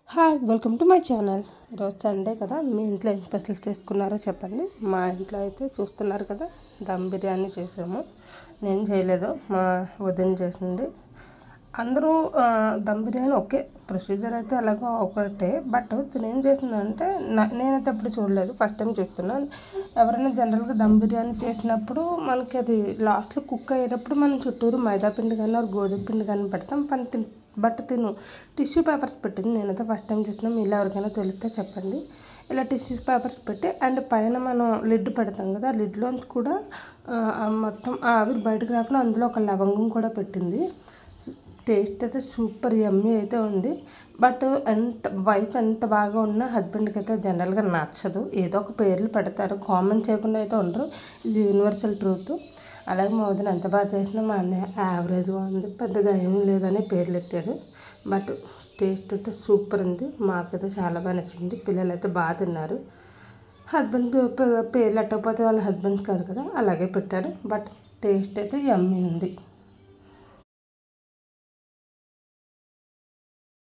Hi welcome to my channel. ఈరోజు Sunday కదా, మీ ఇంట్లో ఏం స్పెషల్స్ చేసుకున్నారో చెప్పండి. మా ఇంట్లో అయితే చూస్తున్నారు కదా, దమ్ బిర్యానీ చేసాము. నేను చేయలేదు, మా వదిన చేసింది. అందరూ దమ్ బిర్యానీ ఓకే, ప్రొసీజర్ అయితే అలాగో ఒకటే. బట్ తిను ఏం చేసిందంటే, నేనైతే ఎప్పుడు చూడలేదు, ఫస్ట్ టైం చూస్తున్నాను. ఎవరైనా జనరల్గా దమ్ బిర్యానీ చేసినప్పుడు మనకి అది లాస్ట్లో కుక్ అయ్యేటప్పుడు మనం చుట్టూరు మైదా పిండి కానీ గోధుమ పిండి కానీ పెడతాం బట్ తిను టిష్యూ పేపర్స్ పెట్టింది. నేనైతే ఫస్ట్ టైం చూస్తున్నాం. ఇలా ఎవరికైనా తెలిస్తే చెప్పండి. ఇలా టిష్యూ పేపర్స్ పెట్టి అండ్ పైన మనం లిడ్ పెడతాం కదా, ఆ లిడ్లోంచి కూడా మొత్తం ఆవిరి బయటకు రాకుండా అందులో ఒక లవంగం కూడా పెట్టింది. టేస్ట్ అయితే సూపర్ యమ్మీ అయితే ఉంది. బట్ వైఫ్ ఎంత బాగా ఉన్నా హస్బెండ్కి అయితే జనరల్గా నచ్చదు. ఏదో ఒక పేర్లు పెడతారు, కామెంట్ చేయకుండా అయితే ఉండరు. ఇది యూనివర్సల్ ట్రూత్. అలాగే మా వదిన ఎంత బాగా చేసినా మా అన్నయ్య యావరేజ్గా ఉంది, పెద్దగా ఏమీ లేదని పేర్లు పెట్టారు. బట్ టేస్ట్ అయితే సూపర్ ఉంది. మాకైతే చాలా బాగా నచ్చింది. పిల్లలు అయితే బాగా తిన్నారు. హస్బెండ్కి పేర్లు ఎట్టకపోతే వాళ్ళ హస్బెండ్స్ కాదు కదా, అలాగే పెట్టారు. బట్ టేస్ట్ అయితే యమ్మీ ఉంది.